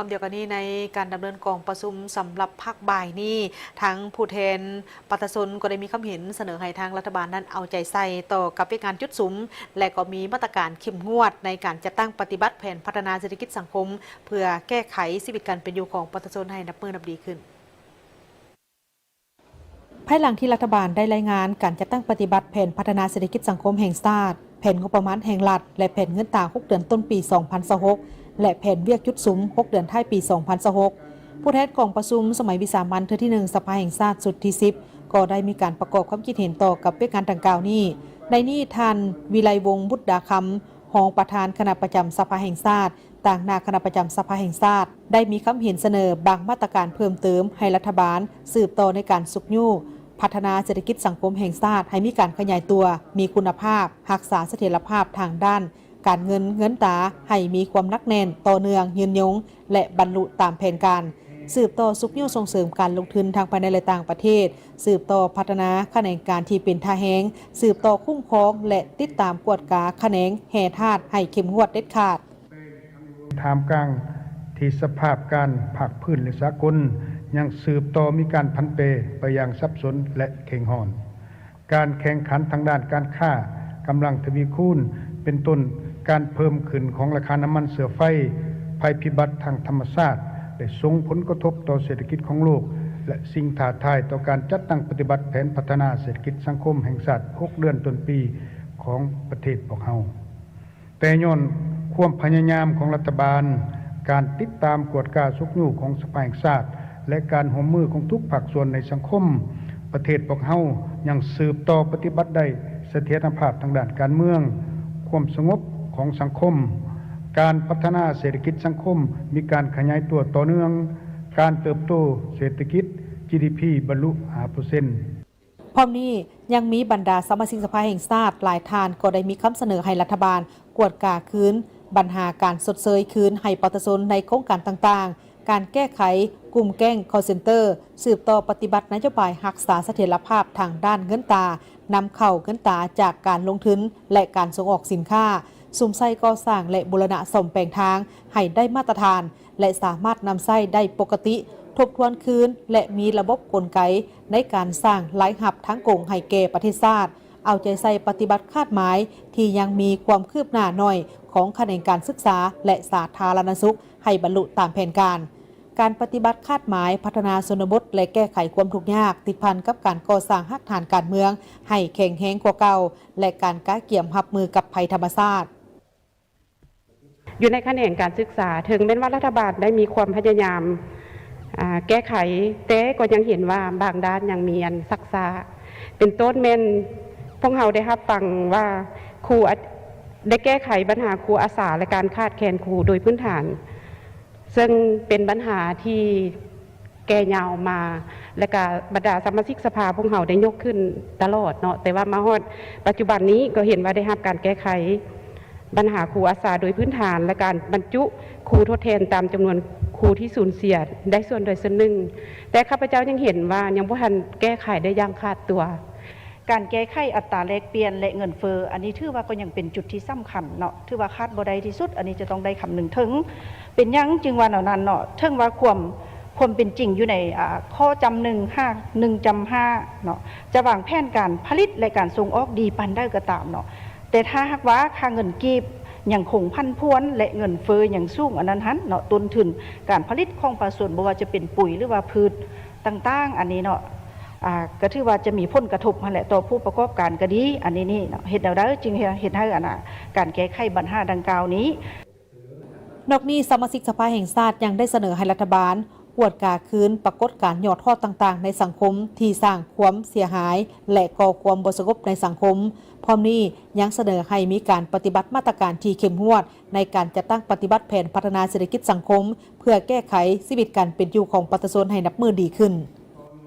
ความเดียวกันนี้ในการดำเนินกองประชุมสำหรับภาคบ่ายนี้ทั้งผู้แทนประชาชนก็ได้มีความเห็นเสนอให้ทางรัฐบาลนั้นเอาใจใส่ต่อกับการจุดสุมและก็มีมาตรการเข้มงวดในการจัดตั้งปฏิบัติแผนพัฒนาเศรษฐกิจสังคมเพื่อแก้ไขชีวิตการเป็นอยู่ของประชาชนให้นับมือนับดีขึ้นภายหลังที่รัฐบาลได้รายงานการจัดตั้งปฏิบัติแผนพัฒนาเศรษฐกิจสังคมแห่งชาติแผนงบประมาณแห่งรัฐและแผนเงินตรา6 เดือนต้นปี 2026 และแผนเวียกยุดสุม6 เดือนท้ายปี 2026 ผู้แทนกองประชุมสมัยวิสามัญเทื่อที่1สภาแห่งชาติสุดที่10ก็ได้มีการประกอบความคิดเห็นต่อกับเรื่องการดังกล่าวนี้ในนี้ท่านวิไลวงศ์บุตรดาคำรองประธานคณะประจำสภาแห่งชาติต่างหน้าคณะประจำสภาแห่งชาติได้มีความเห็นเสนอบางมาตรการเพิ่มเติมให้รัฐบาลสืบต่อในการสุกยู่พัฒนาเศรษฐกิจสังคมแห่งชาติให้มีการขยายตัวมีคุณภาพรักษาเสถียรภาพทางด้านการเงินตราให้มีความนักแน่นต่อเนื่องยืนยงและบรรลุตามแผนการสืบต่อสุกยู่ส่งเสริมการลงทุนทางภายในและต่างประเทศสืบต่อพัฒนาแขนงการที่เป็นท่าแห้งสืบต่อคุ้มครองและติดตามกวดกาแขนงแห่ธาตุให้เข้มงวดเด็ดขาดท่ามกลางที่สภาพการผักพื้นและสากลยังสืบต่อมีการพันเปไปอย่างซับซ้อนและแข่งหอนการแข่งขันทางด้านการค้ากำลังทวีคูณเป็นต้นการเพิ่มขึ้นของราคาน้ำมันเสือไฟภัยพิบัติทางธรรมชาติได้ส่งผลกระทบต่อเศรษฐกิจของโลกและสิ่งท้าทายต่อการจัดตั้งปฏิบัติแผนพัฒนาเศรษฐกิจสังคมแห่งชาติ6 เดือนต้นปีของประเทศพวกเราแต่ย้อนความพยายามของรัฐบาลการติดตามกวดกาสุกยู่ของสภาแห่งชาติและการร่วมมือของทุกภาคส่วนในสังคมประเทศพวกเรายังสืบต่อปฏิบัติได้เสถียรภาพทางด้านการเมืองความสงบของสังคมการพัฒนาเศรษฐกิจสังคมมีการขยายตัวต่อเนื่องการเติบโตเศรษฐกิจ GDP บรรลุ 5%พร้อมนี้ยังมีบรรดาสมาชิกสภาแห่งชาติหลายท่านก็ได้มีคำเสนอให้รัฐบาลกวดกาคืนปัญหาการสดเซยคืนให้ประชาชนในโครงการต่างๆการแก้ไขกลุ่มแก๊ง call center สืบต่อปฏิบัตินโยบายรักษาเสถียรภาพทางด้านเงินตรานำเข้าเงินตราจากการลงทุนและการส่งออกสินค้าสุ่มไส้ก่อสร้างและบูรณะซ่อมแปลงทางให้ได้มาตรฐานและสามารถนำไส้ได้ปกติทบทวนคืนและมีระบบกลไกในการสร้างไหลหับทั้งกงให้แก่ประเทศชาติเอาใจใส่ปฏิบัติคาดหมายที่ยังมีความคืบหน้าหน่อยของแขนงการศึกษาและสาธารณสุขให้บรรลุตามแผนการปฏิบัติคาดหมายพัฒนาชนบทและแก้ไขความทุกข์ยากติดพันกับการก่อสร้างรากฐานการเมืองให้แข็งแรงกว่าเก่าและการก้าวเกี่ยมรับมือกับภัยธรรมชาติอยู่ในแขนงการศึกษาถึงแม้ว่ารัฐบาลได้มีความพยายามแก้ไขแต่ก็ยังเห็นว่าบางด้านยังมีอันซักซ้าเป็นต้นเมนพวกเราได้รับฟังว่าครูได้แก้ไขปัญหาครูอาสาและการขาดแคลนครูโดยพื้นฐานซึ่งเป็นปัญหาที่แก่ยาวมาและก็บรรดาสมาชิกสภาพวกเราได้ยกขึ้นตลอดเนาะแต่ว่ามาฮอดปัจจุบันนี้ก็เห็นว่าได้รับการแก้ไขปัญหาครูอาสาโดยพื้นฐานและการบรรจุครูทดแทนตามจำนวนครูที่สูญเสียได้ส่วนใดส่วนหนึ่งแต่ข้าพเจ้ายังเห็นว่ายังบ่ทันแก้ไขได้อย่างขาดตัวการแก้ไขอัตราแลกเปลี่ยนและเงินเฟ้ออันนี้ถือว่าก็ยังเป็นจุดที่สำคัญเนาะถือว่าคาดบ่ได้ที่สุดอันนี้จะต้องได้คำหนึ่งถึงเป็นยังจึงว่านั้นเนาะถึงว่าความเป็นจริงอยู่ในข้อจำ1 จำ 5เนาะจะวางแผนการผลิตและการส่งออกดีปันได้ก็ตามเนาะแต่ถ้าหากว่าค่าเงินกีบอย่างคงพันพวนและเงินเฟ้ออย่างสูงอันนั้นเนาะต้นทุนการผลิตของภาคส่วนบ่ว่าจะเป็นปุ๋ยหรือว่าพืชต่างๆอันนี้เนาะก็ถือว่าจะมีผลกระทบมาแหละต่อผู้ประกอบการก็ดีอันนี้นี่เห็นแล้วได้จึงเห็นให้การแก้ไขปัญหาดังกล่าวนี้นอกนี้สมาชิกสภาแห่งชาติยังได้เสนอให้รัฐบาลกวดกาคืนปรากฏการณ์ยอดข้อต่างๆในสังคมที่สร้างความเสียหายและก่อความบ่สงบในสังคมพร้อมนี้ยังเสนอให้มีการปฏิบัติมาตรการที่เข้มงวดในการจัดตั้งปฏิบัติแผนพัฒนาเศรษฐกิจสังคมเพื่อแก้ไขชีวิตการเป็นอยู่ของประชาชนให้นับมือดีขึ้น